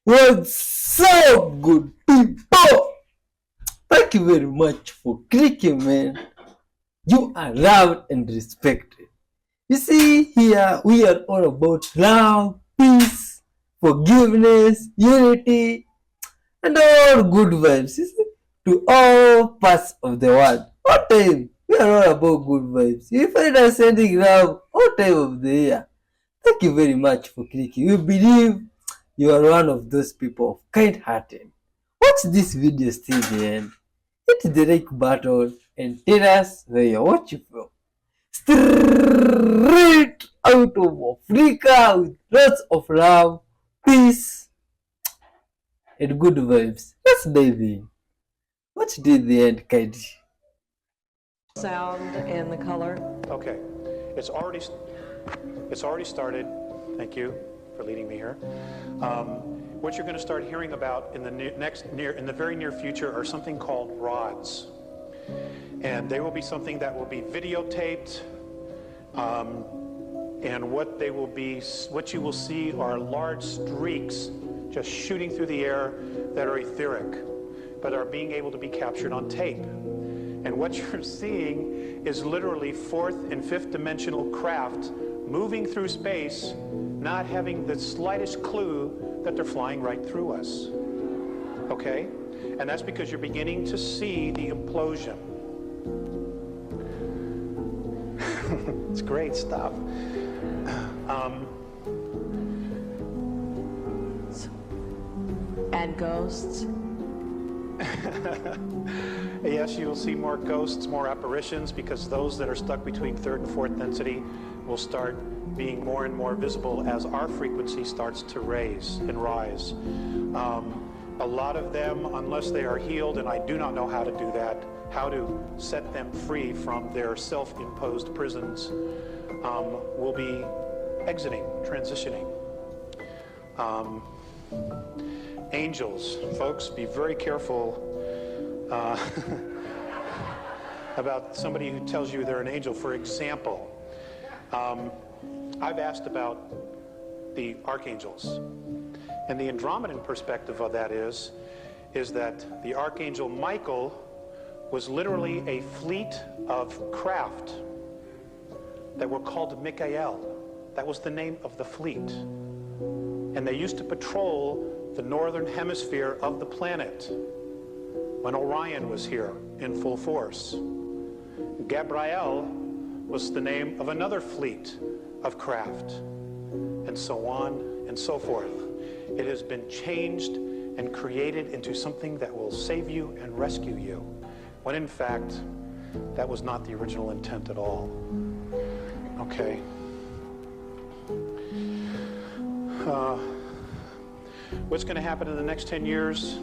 What's so good, people? Thank you very much for clicking, man. You are loved and respected. You see, here we are all about love, peace, forgiveness, unity, and all good vibes. You see, to all parts of the world. All time, we are all about good vibes. You find us sending love all time of the year. Thank you very much for clicking. We believe you are one of those people of kind-hearted. Watch this video till the end. Hit the like button and tell us where you're watching from. Straight out of Africa with lots of love, peace, and good vibes. Let's dive in. Watch till the end, kindly. Sound and the color. Okay, it's already started. Thank you for leading me here. What you're going to start hearing about in the very near future are something called rods, and they will be something that will be videotaped. And what you will see are large streaks just shooting through the air that are etheric, but are being able to be captured on tape. And what you're seeing is literally fourth and fifth dimensional craft moving through space, not having the slightest clue that they're flying right through us. Okay? And that's because you're beginning to see the implosion. It's great stuff. And ghosts. Yes, you'll see more ghosts, more apparitions, because those that are stuck between third and fourth density will start being more and more visible as our frequency starts to raise and rise. A lot of them, unless they are healed, and I do not know how to do that, how to set them free from their self-imposed prisons, will be exiting, transitioning. Angels, folks, be very careful about somebody who tells you they're an angel. For example, I've asked about the archangels, and the Andromedan perspective of that is that the archangel Michael was literally a fleet of craft that were called Mikael. That was the name of the fleet. And they used to patrol the northern hemisphere of the planet when Orion was here in full force. Gabriel was the name of another fleet of craft, and so on and so forth. It has been changed and created into something that will save you and rescue you, when in fact, that was not the original intent at all. Okay. What's going to happen in the next 10 years?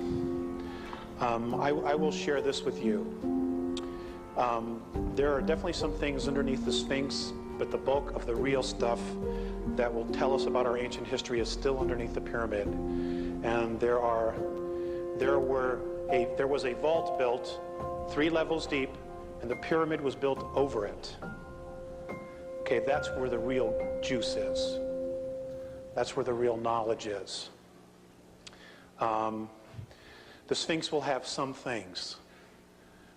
I will share this with you. There are definitely some things underneath the Sphinx, but the bulk of the real stuff that will tell us about our ancient history is still underneath the pyramid. And there was a vault built 3 levels deep, and the pyramid was built over it. Okay, that's where the real juice is. That's where the real knowledge is. The Sphinx will have some things,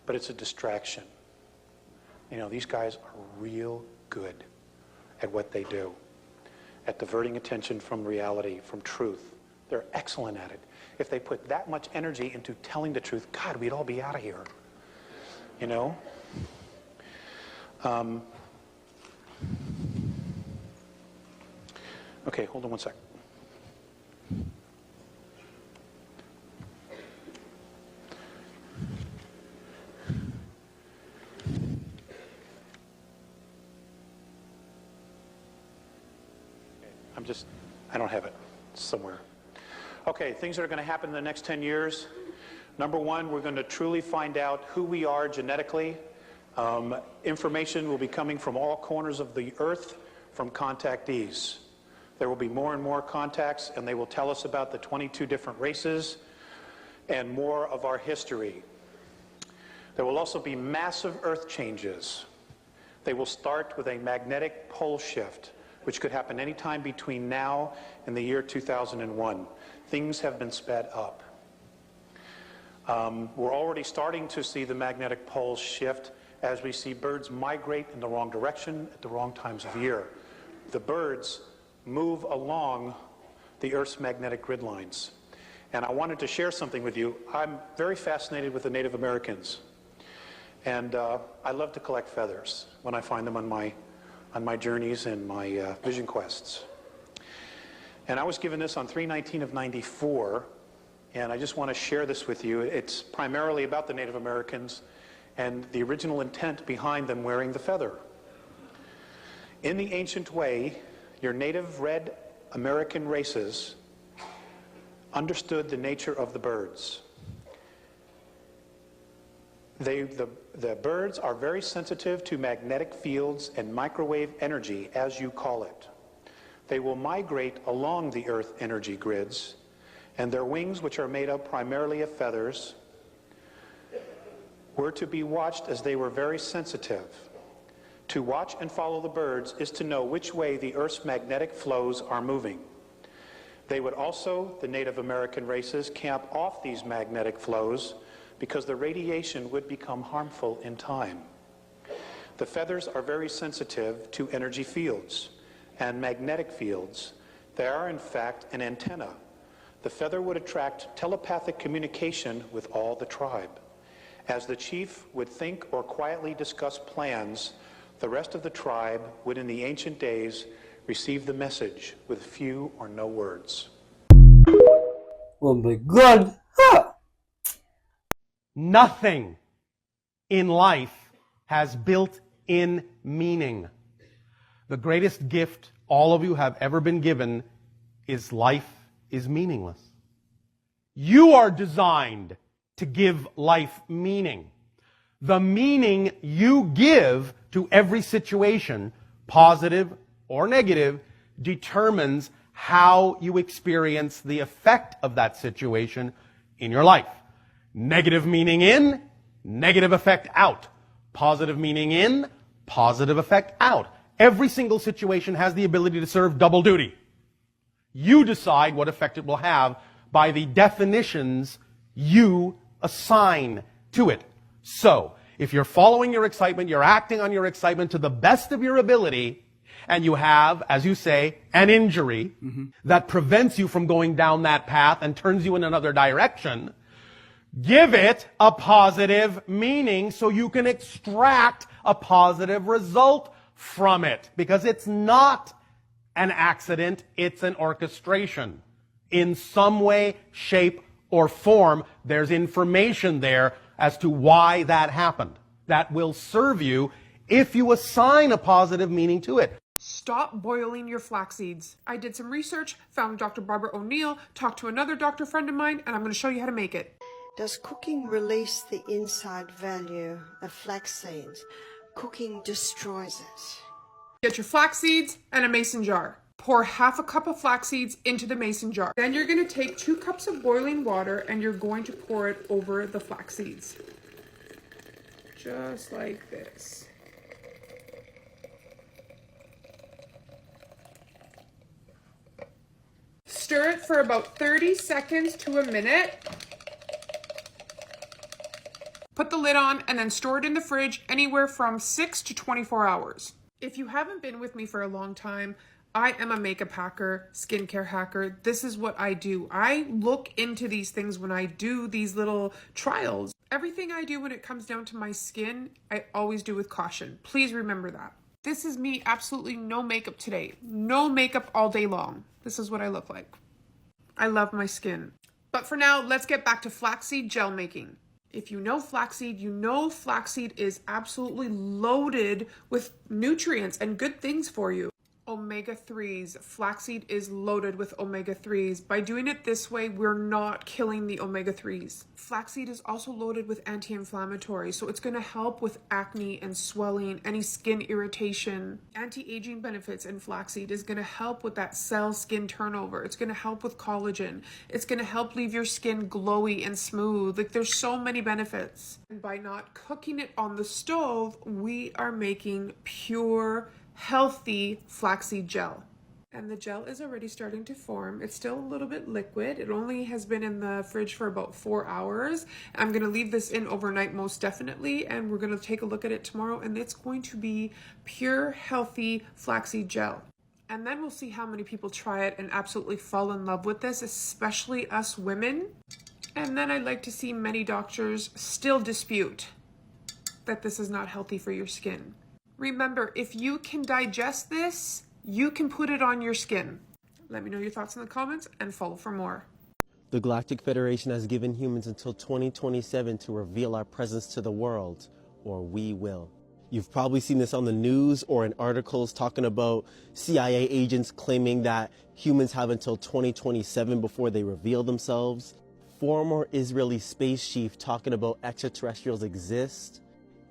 but it's a distraction. You know, these guys are real good at what they do, at diverting attention from reality, from truth. They're excellent at it. If they put that much energy into telling the truth, God, we'd all be out of here. You know? Okay, hold on one sec. I don't have it somewhere. Okay, things that are going to happen in the next 10 years. Number one, we're going to truly find out who we are genetically. Information will be coming from all corners of the earth from contactees. There will be more and more contacts, and they will tell us about the 22 different races and more of our history. There will also be massive earth changes. They will start with a magnetic pole shift. which could happen anytime between now and the year 2001. Things have been sped up. We're already starting to see the magnetic poles shift as we see birds migrate in the wrong direction at the wrong times of year. The birds move along the Earth's magnetic grid lines. And I wanted to share something with you. I'm very fascinated with the Native Americans. And I love to collect feathers when I find them on my journeys and my vision quests. And I was given this on 3/19 of 94, and I just want to share this with you. It's primarily about the Native Americans and the original intent behind them wearing the feather. In the ancient way, your native red American races understood the nature of the birds. The birds are very sensitive to magnetic fields and microwave energy, as you call it. They will migrate along the Earth energy grids, and their wings, which are made up primarily of feathers, were to be watched as they were very sensitive. To watch and follow the birds is to know which way the Earth's magnetic flows are moving. They would also, the Native American races, camp off these magnetic flows because the radiation would become harmful in time. The feathers are very sensitive to energy fields and magnetic fields. They are, in fact, an antenna. The feather would attract telepathic communication with all the tribe. As the chief would think or quietly discuss plans, the rest of the tribe would, in the ancient days, receive the message with few or no words. Oh my God! Ha! Nothing in life has built-in meaning. The greatest gift all of you have ever been given is life is meaningless. You are designed to give life meaning. The meaning you give to every situation, positive or negative, determines how you experience the effect of that situation in your life. Negative meaning in, negative effect out. Positive meaning in, positive effect out. Every single situation has the ability to serve double duty. You decide what effect it will have by the definitions you assign to it. So, if you're following your excitement, you're acting on your excitement to the best of your ability, and you have, as you say, an injury that prevents you from going down that path and turns you in another direction, give it a positive meaning so you can extract a positive result from it. Because it's not an accident, it's an orchestration. In some way, shape, or form, there's information there as to why that happened. That will serve you if you assign a positive meaning to it. Stop boiling your flax seeds. I did some research, found Dr. Barbara O'Neill, talked to another doctor friend of mine, and I'm going to show you how to make it. Does cooking release the inside value of flax seeds? Cooking destroys it. Get your flax seeds and a mason jar. Pour half a cup of flax seeds into the mason jar. Then you're going to take 2 cups of boiling water and you're going to pour it over the flax seeds. Just like this. Stir it for about 30 seconds to a minute. Put the lid on and then store it in the fridge anywhere from 6 to 24 hours. If you haven't been with me for a long time, I am a makeup hacker, skincare hacker. This is what I do. I look into these things when I do these little trials. Everything I do when it comes down to my skin, I always do with caution. Please remember that. This is me, absolutely no makeup today. No makeup all day long. This is what I look like. I love my skin. But for now, let's get back to flaxseed gel making. If you know flaxseed, you know flaxseed is absolutely loaded with nutrients and good things for you. Omega-3s. Flaxseed is loaded with omega-3s. By doing it this way, we're not killing the omega-3s. Flaxseed is also loaded with anti-inflammatory, so it's going to help with acne and swelling, any skin irritation. Anti-aging benefits in flaxseed is going to help with that cell skin turnover. It's going to help with collagen. It's going to help leave your skin glowy and smooth. Like, there's so many benefits. And by not cooking it on the stove, we are making pure healthy flaxseed gel. And the gel is already starting to form. It's still a little bit liquid. It only has been in the fridge for about 4 hours. I'm gonna leave this in overnight most definitely, and we're gonna take a look at it tomorrow, and it's going to be pure, healthy flaxseed gel. And then we'll see how many people try it and absolutely fall in love with this, especially us women. And then I'd like to see many doctors still dispute that this is not healthy for your skin. Remember, if you can digest this, you can put it on your skin. Let me know your thoughts in the comments and follow for more. The Galactic Federation has given humans until 2027 to reveal our presence to the world, or we will. You've probably seen this on the news or in articles talking about CIA agents claiming that humans have until 2027 before they reveal themselves. Former Israeli space chief talking about extraterrestrials exist.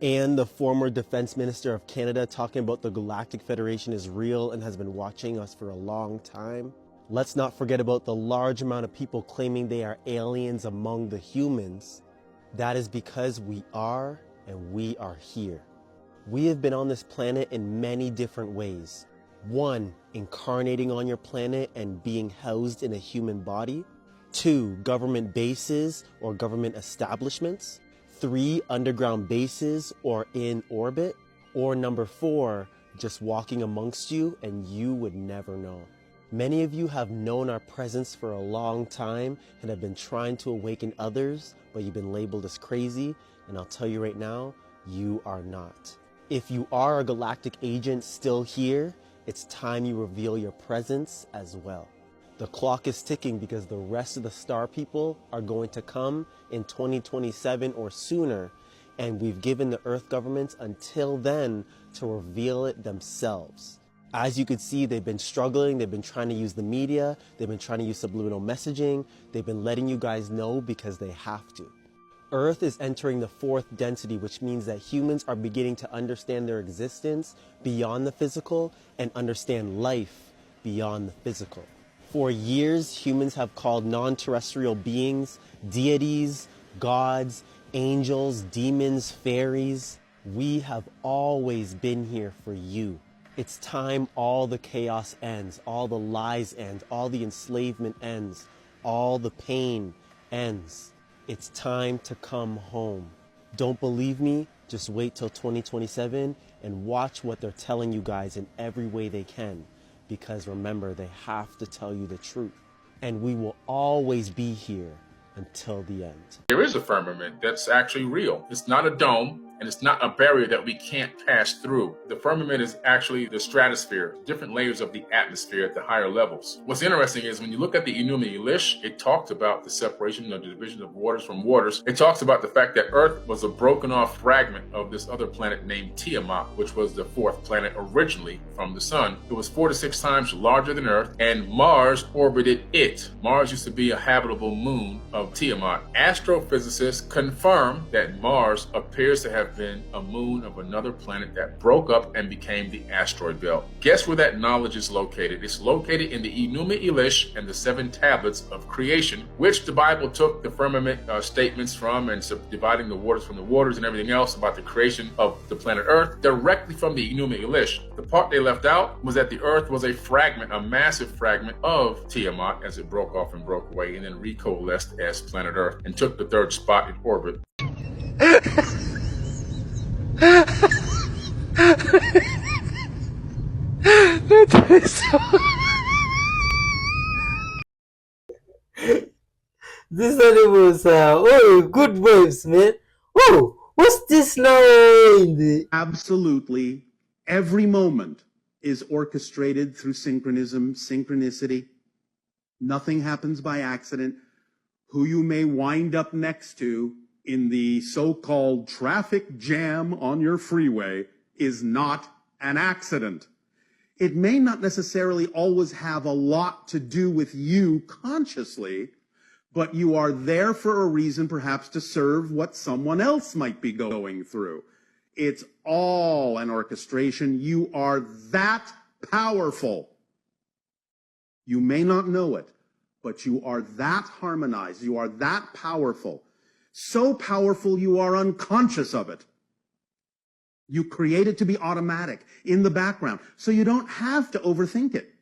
And the former defense minister of Canada talking about the Galactic Federation is real and has been watching us for a long time. Let's not forget about the large amount of people claiming they are aliens among the humans. That is because we are, and we are here. We have been on this planet in many different ways. 1, incarnating on your planet and being housed in a human body. 2, government bases or government establishments. 3, underground bases or in orbit. Or number 4, just walking amongst you and you would never know. Many of you have known our presence for a long time and have been trying to awaken others, but you've been labeled as crazy, and I'll tell you right now, you are not. If you are a galactic agent still here, it's time you reveal your presence as well. The clock is ticking because the rest of the star people are going to come in 2027 or sooner, and we've given the Earth governments until then to reveal it themselves. As you can see, they've been struggling, they've been trying to use the media, they've been trying to use subliminal messaging, they've been letting you guys know because they have to. Earth is entering the 4th density, which means that humans are beginning to understand their existence beyond the physical and understand life beyond the physical. For years, humans have called non-terrestrial beings deities, gods, angels, demons, fairies. We have always been here for you. It's time all the chaos ends, all the lies end, all the enslavement ends, all the pain ends. It's time to come home. Don't believe me? Just wait till 2027 and watch what they're telling you guys in every way they can. Because remember, they have to tell you the truth. And we will always be here until the end. There is a firmament that's actually real. It's not a dome, and it's not a barrier that we can't pass through. The firmament is actually the stratosphere, different layers of the atmosphere at the higher levels. What's interesting is when you look at the Enuma Elish, it talks about the separation of the division of waters from waters. It talks about the fact that Earth was a broken off fragment of this other planet named Tiamat, which was the 4th planet originally from the sun. It was 4 to 6 times larger than Earth, and Mars orbited it. Mars used to be a habitable moon of Tiamat. Astrophysicists confirm that Mars appears to have been a moon of another planet that broke up and became the asteroid belt. Guess where that knowledge is located? It's located in the Enuma Elish and the 7 tablets of creation, which the Bible took the firmament statements from, and dividing the waters from the waters and everything else about the creation of the planet Earth directly from the Enuma Elish. The part they left out was that the Earth was a fragment, a massive fragment of Tiamat as it broke off and broke away and then recoalesced as planet Earth and took the 3rd spot in orbit. This animals are good waves, man. Oh, what's this now in the Absolutely every moment is orchestrated through synchronicity. Nothing happens by accident. Who you may wind up next to in the so-called traffic jam on your freeway is not an accident. It may not necessarily always have a lot to do with you consciously, but you are there for a reason, perhaps to serve what someone else might be going through. It's all an orchestration. You are that powerful. You may not know it, but you are that harmonized. You are that powerful. So powerful you are unconscious of it. You create it to be automatic in the background, so you don't have to overthink it.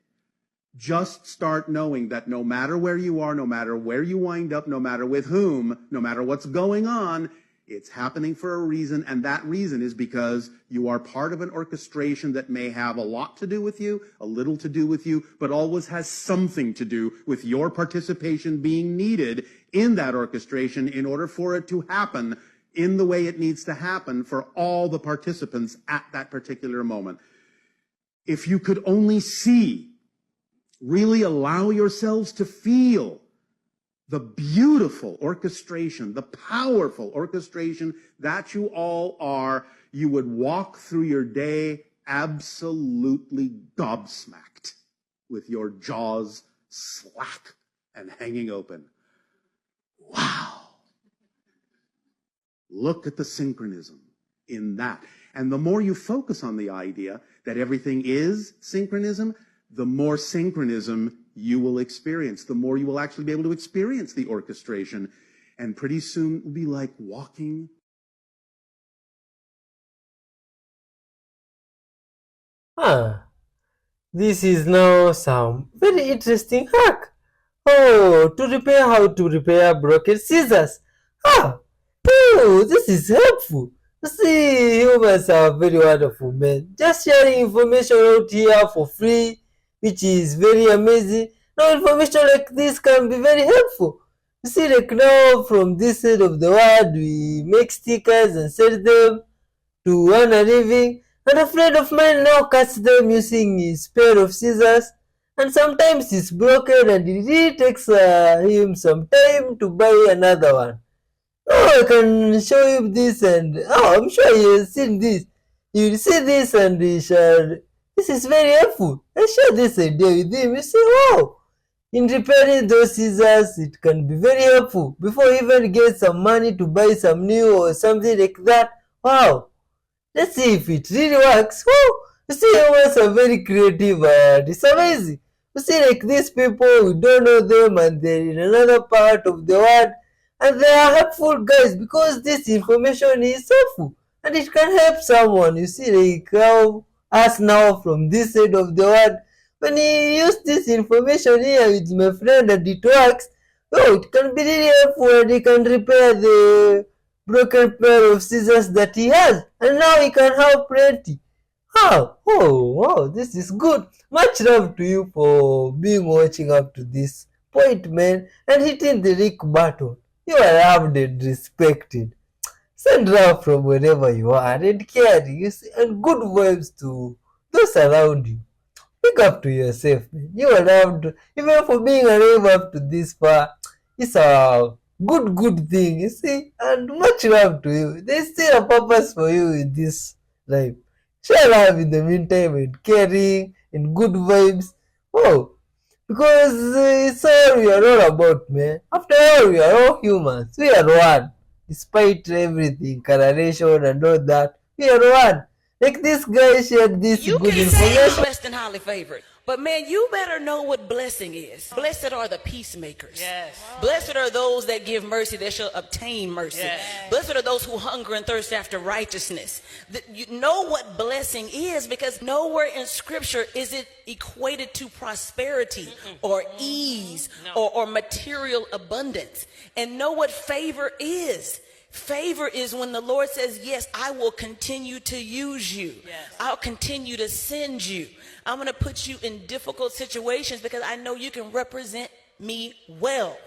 Just start knowing that no matter where you are, no matter where you wind up, no matter with whom, no matter what's going on, it's happening for a reason, and that reason is because you are part of an orchestration that may have a lot to do with you, a little to do with you, but always has something to do with your participation being needed in that orchestration in order for it to happen in the way it needs to happen for all the participants at that particular moment. If you could only see, really allow yourselves to feel the beautiful orchestration, the powerful orchestration that you all are, you would walk through your day absolutely gobsmacked with your jaws slack and hanging open. Wow. Look at the synchronism in that. And the more you focus on the idea that everything is synchronism, the more synchronism you will experience, the more you will actually be able to experience the orchestration. And pretty soon it will be like walking. This is now some very interesting hack. Oh, how to repair broken scissors. This is helpful. You see, humans are very wonderful, man. Just sharing information out here for free, which is very amazing. Now, information like this can be very helpful. You see, like now, from this side of the world, we make stickers and sell them to earn a living. And a friend of mine now cuts them using his pair of scissors. And sometimes it's broken and it really takes him some time to buy another one. I can show you this, and I'm sure you have seen this. You will see this and this is very helpful. I share this idea with him. You see, wow, in repairing those scissors, it can be very helpful. Before you even get some money to buy some new or something like that, wow, let's see if it really works. Wow, you see, humans are very creative and it's amazing. You see, like these people, we don't know them and they're in another part of the world. And they are helpful guys because this information is helpful and it can help someone. You see, like how us now from this side of the world, when you use this information here with my friend and it works, it can be really helpful and he can repair the broken pair of scissors that he has. And now he can have plenty. Wow, this is good. Much love to you for being watching up to this point, man, and hitting the like button. You are loved and respected. Send love from wherever you are and caring, you see, and good vibes to those around you. Pick up to yourself, man. You are loved, even for being alive up to this far. It's a good thing, you see, and much love to you. There's still a purpose for you in this life. Share love in the meantime and caring and good vibes. Because it's all we are all about, man. After all, we are all humans. We are one. Despite everything, correlation and all that, we are one. Like this guy shared this good information. You can say you're blessed and highly favored. But man, you better know what blessing is. Blessed are the peacemakers. Yes. Blessed are those that give mercy, they shall obtain mercy. Yes. Blessed are those who hunger and thirst after righteousness. You know what blessing is, because nowhere in scripture is it equated to prosperity or ease or material abundance. And know what favor is. Favor is when the Lord says, yes, I will continue to use you. Yes. I'll continue to send you. I'm going to put you in difficult situations because I know you can represent me well.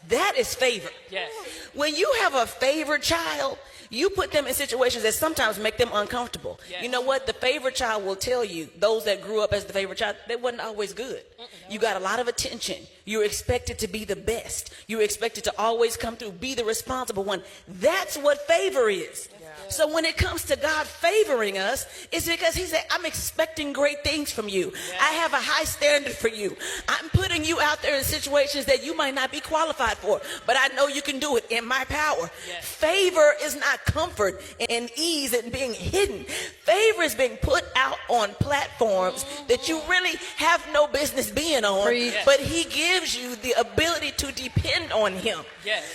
That is favor. Yes. When you have a favored child, you put them in situations that sometimes make them uncomfortable. Yes. You know what? The favorite child will tell you, those that grew up as the favorite child, they wasn't always good. You got a lot of attention. You're expected to be the best. You're expected to always come through, be the responsible one. That's what favor is. So when it comes to God favoring us, it's because he said, I'm expecting great things from you. I have a high standard for you. I'm putting you out there in situations that you might not be qualified for, but I know you can do it in my power. Favor is not comfort and ease and being hidden. Favor is being put out on platforms that you really have no business being on, but he gives you the ability to depend on him.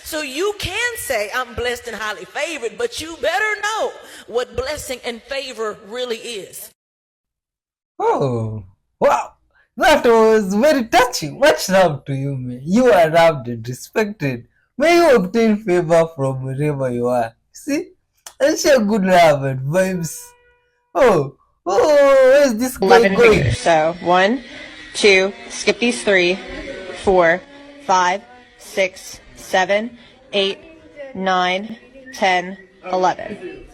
So you can say, I'm blessed and highly favored, but you better better know what blessing and favor really is. Oh, wow. That was very touching. Much love to you, man. You are loved and respected. May you obtain favor from wherever you are. See? And share good love and vibes. Oh, where's this guy 11 going? figures. So 1, 2, skip these 3, 4, 5, 6, 7, 8, 9, 10, 11.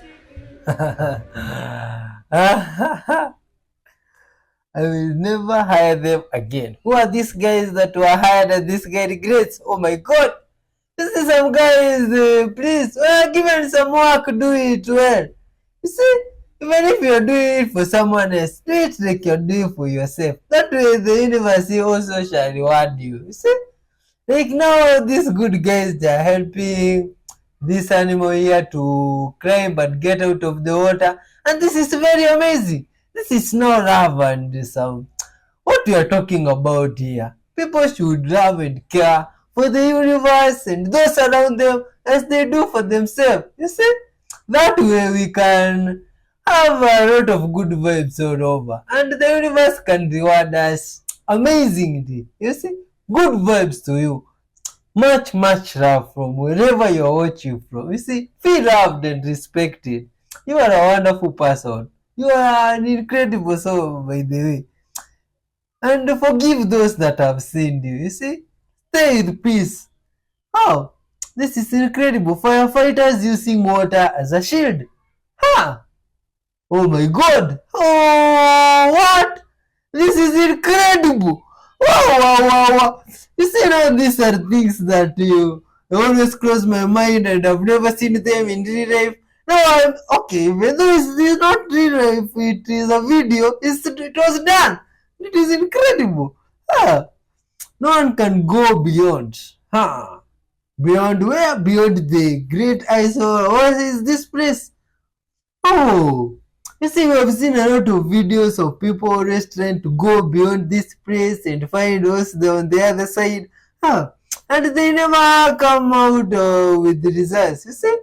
I will never hire them again. Who are these guys that were hired and this guy regrets? Oh my god! This is some guys, please, given some work, do it well. You see, even if you're doing it for someone else, do it like you're doing for yourself. That way the universe also shall reward you. You see? Like now these good guys, they are helping this animal here to climb and get out of the water. And this is very amazing. This is no love and some what we are talking about here. People should love and care for the universe and those around them as they do for themselves. You see? That way we can have a lot of good vibes all over. And the universe can reward us amazingly. You see? Good vibes to you. Much love from wherever you're watching from. You see? Feel loved and respected. You are a wonderful person. You are an incredible soul, by the way. And forgive those that have sinned you. You see? Stay with peace. Oh, this is incredible. Firefighters using water as a shield. Huh? Oh my god. Oh, what? This is incredible. Wow. You see, now these are things that you always cross my mind and I've never seen them in real life. No, I'm okay. Even though it's not real life, it is a video. It was done. It is incredible. Huh? No one can go beyond. Huh? Beyond where? Beyond the great eyesore. What is this place? Oh, you see, we have seen a lot of videos of people always trying to go beyond this place and find what's on the other side. Huh? And they never come out with the results. You see?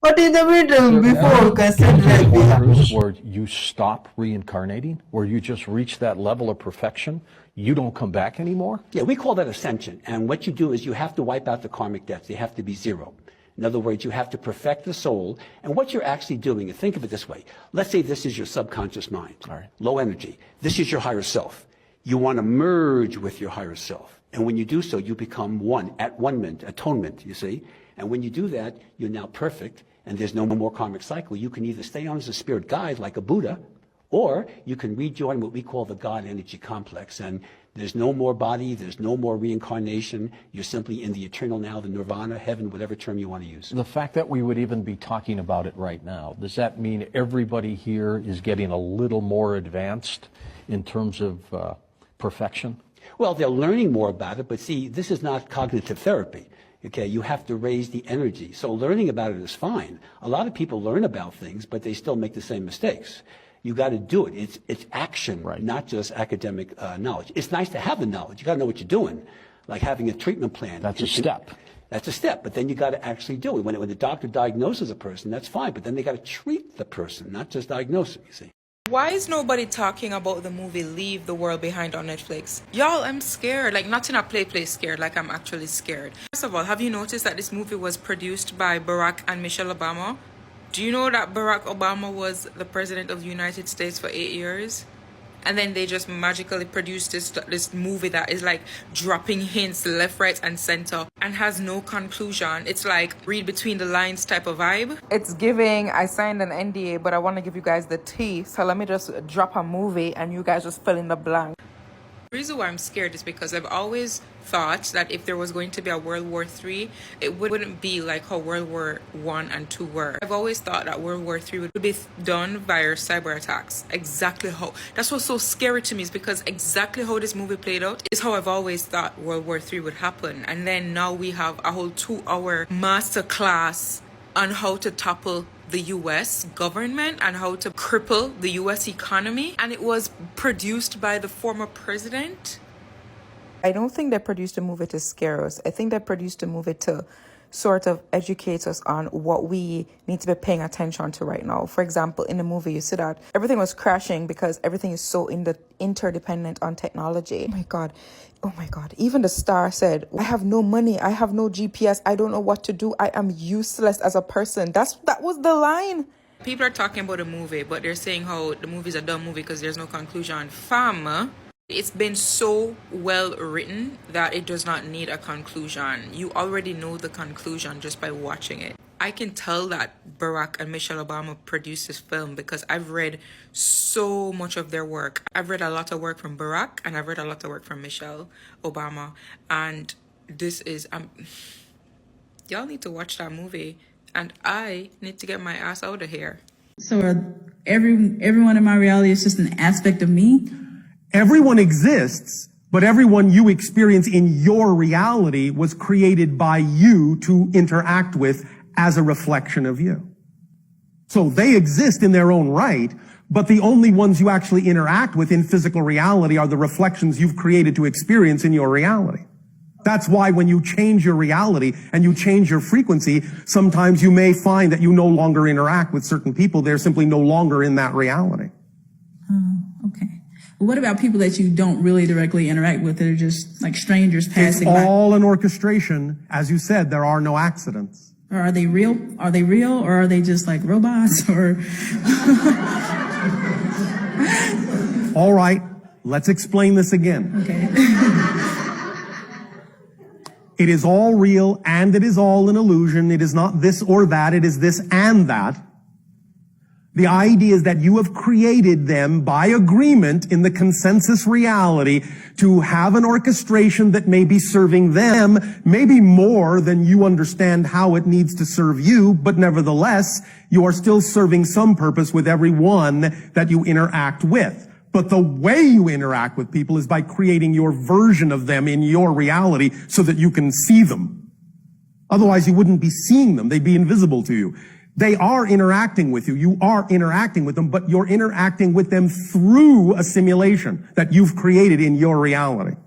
But in the meantime, before we can send like this, where you stop reincarnating, where you just reach that level of perfection, you don't come back anymore? Yeah, we call that ascension. And what you do is you have to wipe out the karmic debts. They have to be zero. In other words, you have to perfect the soul. And what you're actually doing, and think of it this way. Let's say this is your subconscious mind. All right. Low energy. This is your higher self. You want to merge with your higher self. And when you do so, you become one, at one-ment, atonement, you see. And when you do that, you're now perfect, and there's no more karmic cycle. You can either stay on as a spirit guide, like a Buddha, or you can rejoin what we call the God energy complex. And there's no more body, there's no more reincarnation. You're simply in the eternal now, the nirvana, heaven, whatever term you want to use. The fact that we would even be talking about it right now, does that mean everybody here is getting a little more advanced in terms of perfection? Well, they're learning more about it, but see, this is not cognitive therapy. Okay, you have to raise the energy. So learning about it is fine. A lot of people learn about things, but they still make the same mistakes. You got to do it. It's action, right, not just academic knowledge. It's nice to have the knowledge. You got to know what you're doing, like having a treatment plan. That's a step. That's a step, but then you got to actually do it. When the doctor diagnoses a person, that's fine, but then they got to treat the person, not just diagnose them, you see. Why is nobody talking about the movie Leave the World Behind on Netflix? Y'all, I'm scared. Like, not in a play scared, like I'm actually scared. First of all, have you noticed that this movie was produced by Barack and Michelle Obama? Do you know that Barack Obama was the president of the United States for 8 years? And then they just magically produced this movie that is like dropping hints left, right, and center and has no conclusion. It's like read between the lines type of vibe. It's giving, I signed an NDA, but I want to give you guys the tea. So let me just drop a movie and you guys just fill in the blank. The reason why I'm scared is because I've always thought that if there was going to be a World War III, it wouldn't be like how World War I and II were. I've always thought that World War III would be done via cyber attacks. Exactly how. That's what's so scary to me, is because exactly how this movie played out is how I've always thought World War III would happen. And then now we have a whole 2-hour masterclass on how to topple the US government and how to cripple the US economy. And it was produced by the former president. I don't think they produced a movie to scare us. I think they produced a movie to sort of educates us on what we need to be paying attention to right now. For example, in the movie, you see that everything was crashing because everything is so interdependent on technology. Oh my God. Even the star said, I have no money. I have no GPS. I don't know what to do. I am useless as a person. That was the line. People are talking about a movie, but they're saying how the movie is a dumb movie because there's no conclusion. Fam, it's been so well written that it does not need a conclusion. You already know the conclusion just by watching it. I can tell that Barack and Michelle Obama produced this film because I've read so much of their work. I've read a lot of work from Barack and I've read a lot of work from Michelle Obama. And this is... y'all need to watch that movie. And I need to get my ass out of here. So everyone in my reality is just an aspect of me? Everyone exists, but everyone you experience in your reality was created by you to interact with as a reflection of you. So they exist in their own right, but the only ones you actually interact with in physical reality are the reflections you've created to experience in your reality. That's why when you change your reality and you change your frequency, sometimes you may find that you no longer interact with certain people. They're simply no longer in that reality. Okay. Well, what about people that you don't really directly interact with? That are just like strangers passing by? It's all an orchestration. As you said, there are no accidents. Or are they real? Are they real? Or are they just like robots? Or all right, let's explain this again. Okay. It is all real and it is all an illusion. It is not this or that. It is this and that. The idea is that you have created them by agreement in the consensus reality to have an orchestration that may be serving them, maybe more than you understand how it needs to serve you, but nevertheless, you are still serving some purpose with everyone that you interact with. But the way you interact with people is by creating your version of them in your reality so that you can see them. Otherwise, you wouldn't be seeing them. They'd be invisible to you. They are interacting with you. You are interacting with them, but you're interacting with them through a simulation that you've created in your reality.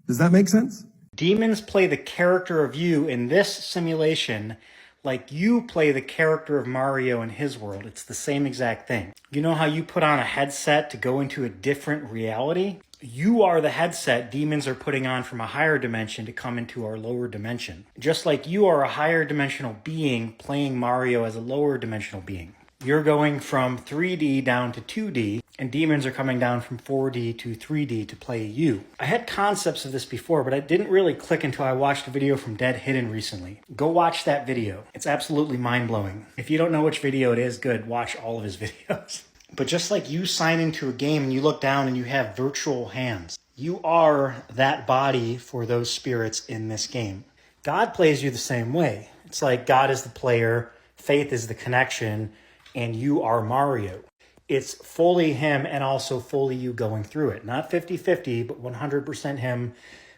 Does that make sense? Demons play the character of you in this simulation like you play the character of Mario in his world. It's the same exact thing. You know how you put on a headset to go into a different reality? You are the headset demons are putting on from a higher dimension to come into our lower dimension. Just like you are a higher dimensional being playing Mario as a lower dimensional being. You're going from 3D down to 2D, and demons are coming down from 4D to 3D to play you. I had concepts of this before, but it didn't really click until I watched a video from Dead Hidden recently. Go watch that video. It's absolutely mind-blowing. If you don't know which video it is, good, watch all of his videos. But just like you sign into a game and you look down and you have virtual hands, you are that body for those spirits in this game. God plays you the same way. It's like God is the player, faith is the connection, and you are Mario. It's fully him and also fully you going through it. Not 50-50, but 100% him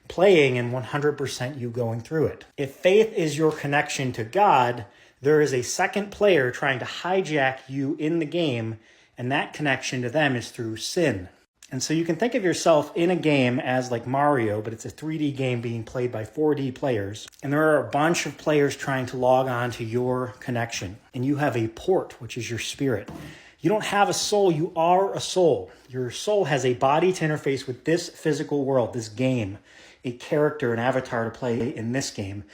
playing and 100% you going through it. If faith is your connection to God, there is a second player trying to hijack you in the game, and that connection to them is through sin. And so you can think of yourself in a game as like Mario, but it's a 3D game being played by 4D players. And there are a bunch of players trying to log on to your connection. And you have a port, which is your spirit. You don't have a soul, you are a soul. Your soul has a body to interface with this physical world, this game, a character, an avatar to play in this game.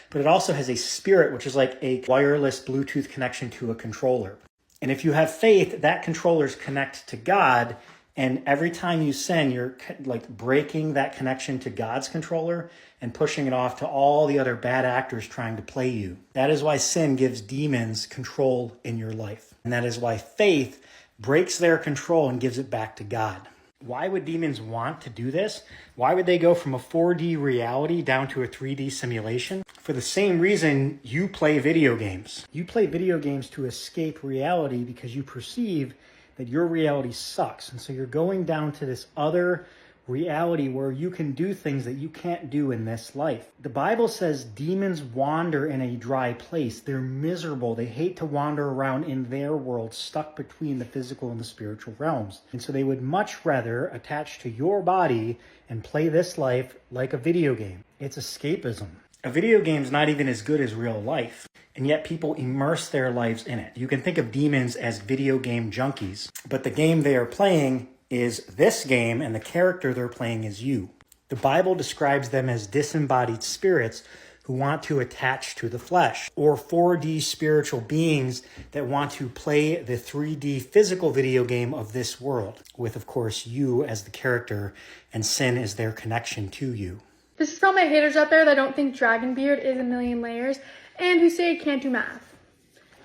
But it also has a spirit, which is like a wireless Bluetooth connection to a controller. And if you have faith, that controllers connect to God. And every time you sin, you're like breaking that connection to God's controller and pushing it off to all the other bad actors trying to play you. That is why sin gives demons control in your life. And that is why faith breaks their control and gives it back to God. Why would demons want to do this? Why would they go from a 4D reality down to a 3D simulation? For the same reason you play video games. You play video games to escape reality because you perceive that your reality sucks. And so you're going down to this other reality where you can do things that you can't do in this life. The Bible says demons wander in a dry place. They're miserable. They hate to wander around in their world, stuck between the physical and the spiritual realms. And so they would much rather attach to your body and play this life like a video game. It's escapism. A video game's not even as good as real life, and yet people immerse their lives in it. You can think of demons as video game junkies, but the game they are playing is this game, and the character they're playing is you. The Bible describes them as disembodied spirits who want to attach to the flesh, or 4D spiritual beings that want to play the 3D physical video game of this world, with, of course, you as the character and sin as their connection to you. This is for all my haters out there that don't think Dragonbeard is a million layers and who say it can't do math.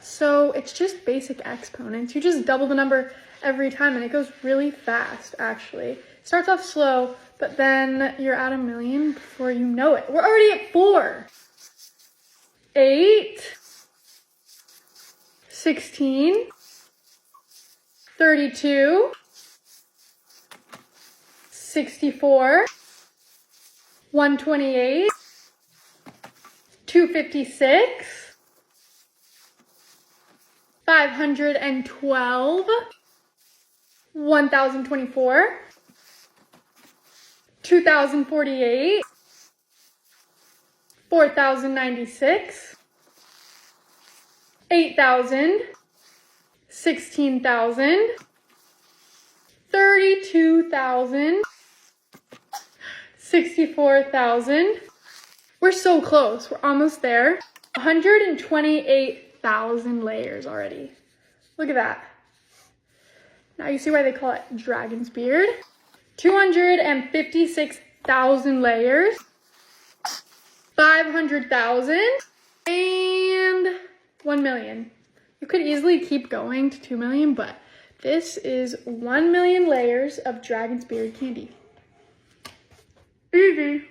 So it's just basic exponents. You just double the number every time and it goes really fast, actually. It starts off slow, but then you're at 1 million before you know it. We're already at 4. 8. 16. 32. 64. 128. 256. 512. 1024. 2048. 4096. 8000. 16,000. 32,000. 64,000. We're so close. We're almost there. 128,000 layers already. Look at that. Now you see why they call it Dragon's Beard. 256,000 layers. 500,000. And 1 million. You could easily keep going to 2 million, but this is 1 million layers of Dragon's Beard candy. Easy.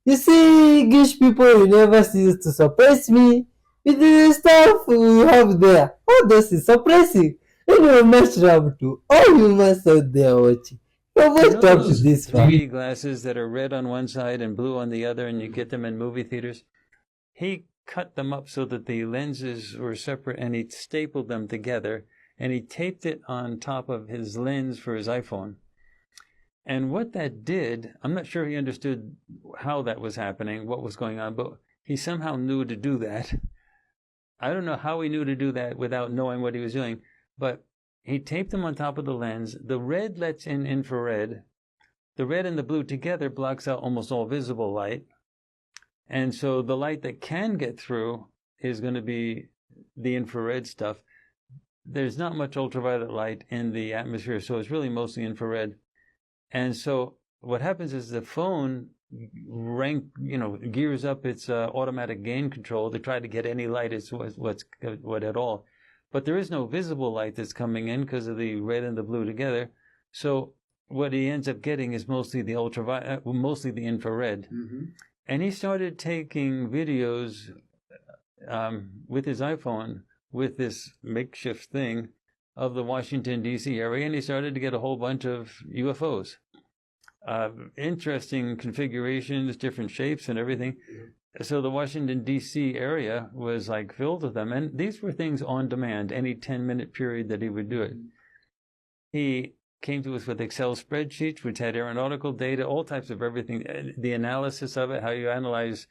You see, Gish people will never cease to surprise me with the stuff we have there. Oh, this is surprising. Anyway, much love to all humans out there watching. You've always talked to this far. 3D glasses that are red on one side and blue on the other, and you get them in movie theaters. He cut them up so that the lenses were separate, and he stapled them together, and he taped it on top of his lens for his iPhone. And what that did, I'm not sure he understood how that was happening, what was going on, but he somehow knew to do that. I don't know how he knew to do that without knowing what he was doing, but he taped them on top of the lens. The red lets in infrared. The red and the blue together blocks out almost all visible light. And so the light that can get through is going to be the infrared stuff. There's not much ultraviolet light in the atmosphere, so it's really mostly infrared. And so what happens is the phone gears up its automatic gain control to try to get any light what at all. But there is no visible light that's coming in because of the red and the blue together. So what he ends up getting is mostly the ultraviolet, mostly the infrared. Mm-hmm. And he started taking videos with his iPhone with this makeshift thing of the Washington, D.C. area, and he started to get a whole bunch of UFOs. Interesting configurations, different shapes and everything. So the Washington, D.C. area was like filled with them. And these were things on demand, any 10-minute period that he would do it. He came to us with Excel spreadsheets, which had aeronautical data, all types of everything, the analysis of it, how you analyze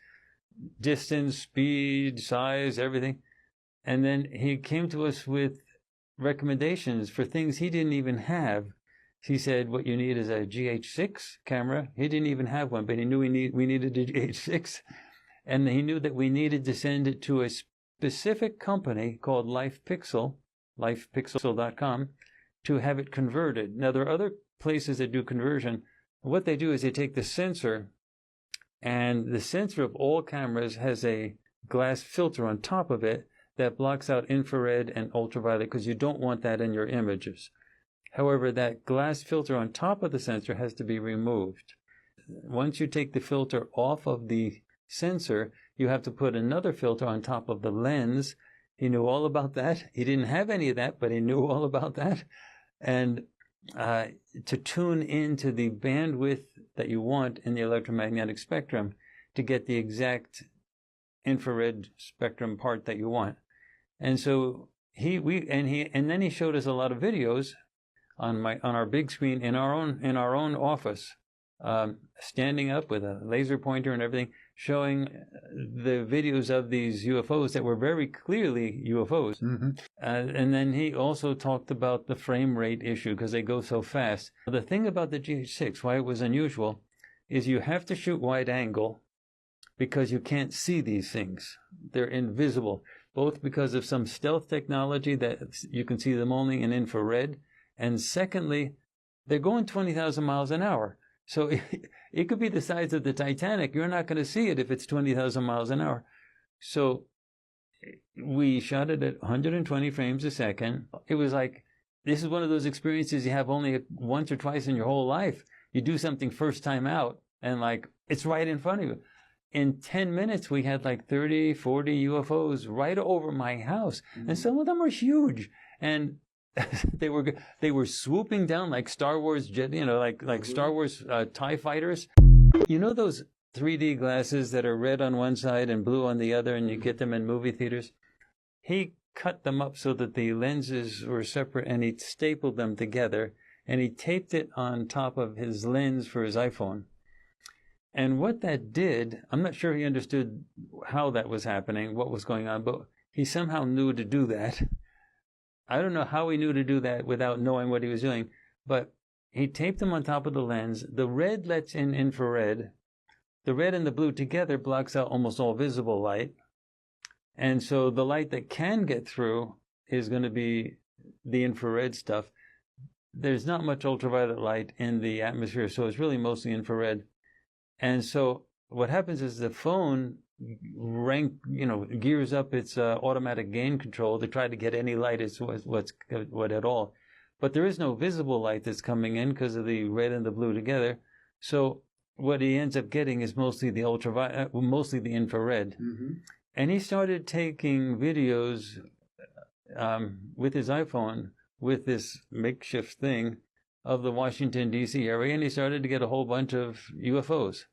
distance, speed, size, everything. And then he came to us with recommendations for things he didn't even have. He said, what you need is a GH6 camera. He didn't even have one, but he knew we needed a GH6. And he knew that we needed to send it to a specific company called lifepixel.com, to have it converted. Now, there are other places that do conversion. What they do is they take the sensor, and the sensor of all cameras has a glass filter on top of it that blocks out infrared and ultraviolet, because you don't want that in your images. However, that glass filter on top of the sensor has to be removed. Once you take the filter off of the sensor, you have to put another filter on top of the lens. He knew all about that. He didn't have any of that, but he knew all about that. And to tune into the bandwidth that you want in the electromagnetic spectrum to get the exact infrared spectrum part that you want. And so then he showed us a lot of videos on our big screen in our own office standing up with a laser pointer and everything, showing the videos of these UFOs that were very clearly UFOs. And then he also talked about the frame rate issue because they go so fast. The thing about the GH6, why it was unusual, is you have to shoot wide angle because you can't see these things. They're invisible, both because of some stealth technology that you can see them only in infrared, and secondly, they're going 20,000 miles an hour. So it could be the size of the Titanic. You're not going to see it if it's 20,000 miles an hour. So we shot it at 120 frames a second. It was like, this is one of those experiences you have only once or twice in your whole life. You do something first time out and like, it's right in front of you. In 10 minutes, we had like 30, 40 UFOs right over my house. And some of them were huge. And they were swooping down like Star Wars jet, like Star Wars TIE fighters. You know those 3D glasses that are red on one side and blue on the other, and you get them in movie theaters? He cut them up so that the lenses were separate, and he stapled them together, and he taped it on top of his lens for his iPhone. And what that did, I'm not sure he understood how that was happening, what was going on, but he somehow knew to do that. I don't know how he knew to do that without knowing what he was doing, but he taped them on top of the lens. The red lets in infrared. The red and the blue together blocks out almost all visible light. And so the light that can get through is going to be the infrared stuff. There's not much ultraviolet light in the atmosphere, so it's really mostly infrared. And so what happens is the phone gears up its automatic gain control to try to get any light what at all. But there is no visible light that's coming in because of the red and the blue together. So what he ends up getting is mostly the ultraviolet, mostly the infrared. And he started taking videos with his iPhone with this makeshift thing of the Washington, D.C. area, and he started to get a whole bunch of UFOs.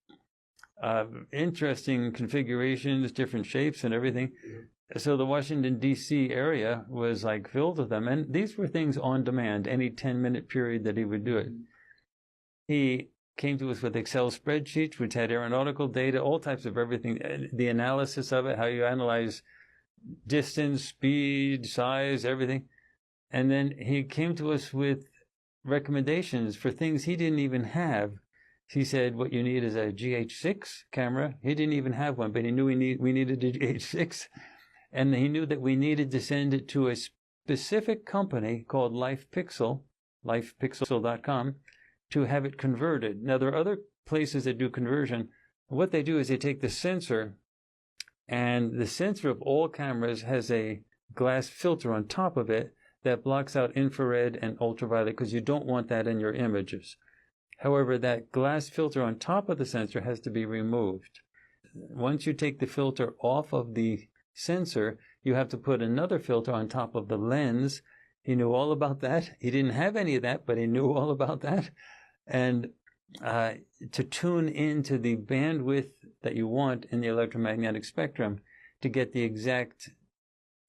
Interesting configurations, different shapes and everything. So the Washington, D.C. area was like filled with them. And these were things on demand, any 10-minute period that he would do it. He came to us with Excel spreadsheets, which had aeronautical data, all types of everything, the analysis of it, how you analyze distance, speed, size, everything. And then he came to us with recommendations for things he didn't even have. He said, what you need is a GH6 camera. He didn't even have one, but he knew we needed a GH6. And he knew that we needed to send it to a specific company called LifePixel, lifepixel.com, to have it converted. Now, there are other places that do conversion. What they do is they take the sensor, and the sensor of all cameras has a glass filter on top of it that blocks out infrared and ultraviolet because you don't want that in your images. However, that glass filter on top of the sensor has to be removed. Once you take the filter off of the sensor, you have to put another filter on top of the lens. He knew all about that. He didn't have any of that, but he knew all about that. And to tune into the bandwidth that you want in the electromagnetic spectrum to get the exact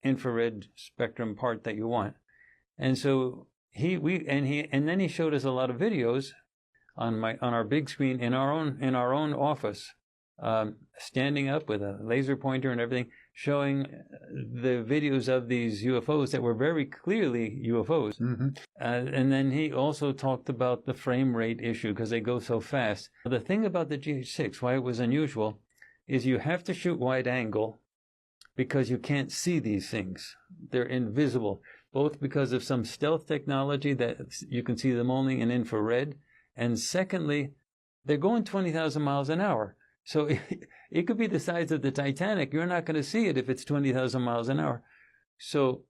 infrared spectrum part that you want. And so then he showed us a lot of videos on our big screen in our own office, standing up with a laser pointer and everything, showing the videos of these UFOs that were very clearly UFOs. And then he also talked about the frame rate issue because they go so fast. The thing about the GH6, why it was unusual, is you have to shoot wide angle because you can't see these things. They're invisible, both because of some stealth technology that you can see them only in infrared, and secondly, they're going 20,000 miles an hour. So it could be the size of the Titanic. You're not going to see it if it's 20,000 miles an hour. So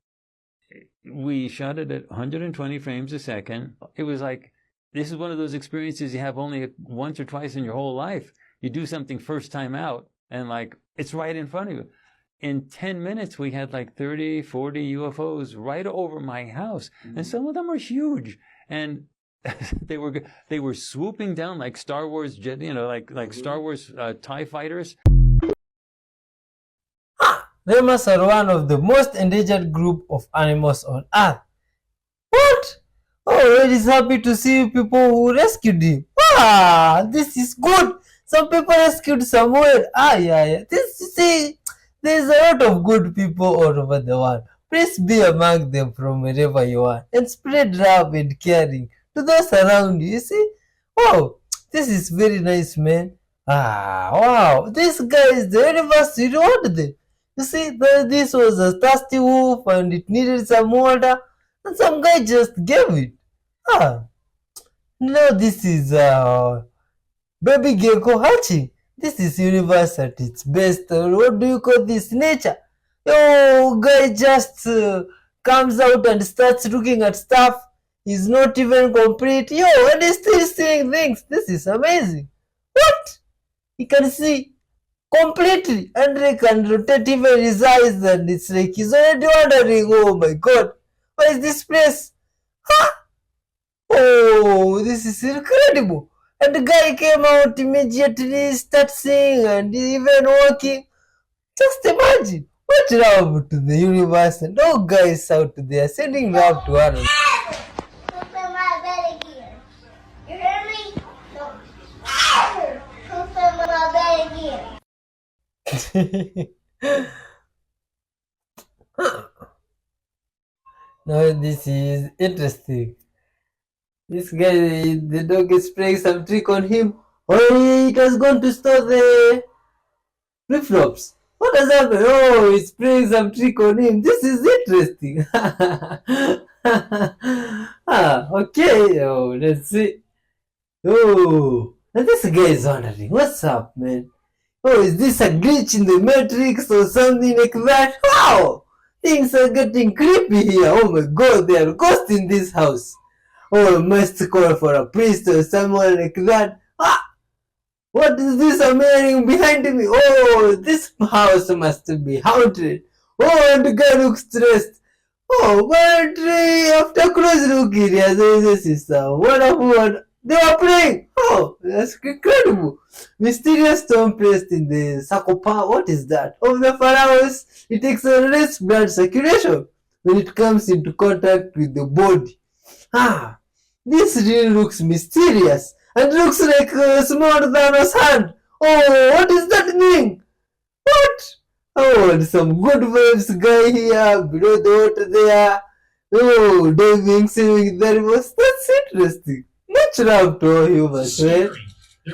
we shot it at 120 frames a second. It was like, this is one of those experiences you have only once or twice in your whole life. You do something first time out, and like, it's right in front of you. In 10 minutes, we had like 30, 40 UFOs right over my house. And some of them were huge. And they were swooping down like Star Wars jet, like Star Wars TIE fighters. Lemurs are one of the most endangered group of animals on Earth. What? Oh, it is happy to see people who rescued him. This is good. Some people rescued some word. Yeah. This, you see, there's a lot of good people all over the world. Please be among them from wherever you are and spread love and caring to those around you. You see? Wow, this is very nice, man. Wow, this guy is the universe rewarded them. You see, this was a thirsty wolf and it needed some water, and some guy just gave it. Ah, no, this is baby gecko hatching. This is universe at its best. What do you call this? Nature. Yo, guy just comes out and starts looking at stuff. He's not even complete. Yo, and he's still seeing things. This is amazing. What? He can see completely, and he can rotate even his eyes, and it's like he's already wondering, oh my god, what is this place? Huh? Oh, this is incredible. And the guy came out immediately, start singing and even walking. Just imagine. Much love to the universe and all guys out there sending love to one another. Poop in my bed again. You hear me? No. Poop in my bed again. Now this is interesting. This guy, the dog is playing some trick on him. Oh, it has gone to store the flip-flops. What has happened? Oh, it's playing some trick on him. This is interesting. Okay. Oh, let's see. Oh, and this guy is wondering, what's up, man? Oh, is this a glitch in the matrix or something like that? Wow! Things are getting creepy here. Oh my god, there are ghosts in this house. Oh, I must call for a priest or someone like that. What is this I'm hearing behind me? Oh, this house must be haunted. Oh, and the guy looks stressed. Oh, but after close looking, yes, this is a wonderful one. They were playing. Oh, that's incredible. Mysterious stone placed in the sarcophagus. What is that? Of the pharaohs. It takes a less blood circulation when it comes into contact with the body. This really looks mysterious and looks like smaller than a hand. Oh, what does that mean? What? Oh, and some good vibes guy here below the water there. Oh, diving, swimming, that was that's interesting. Much love to all humans, right?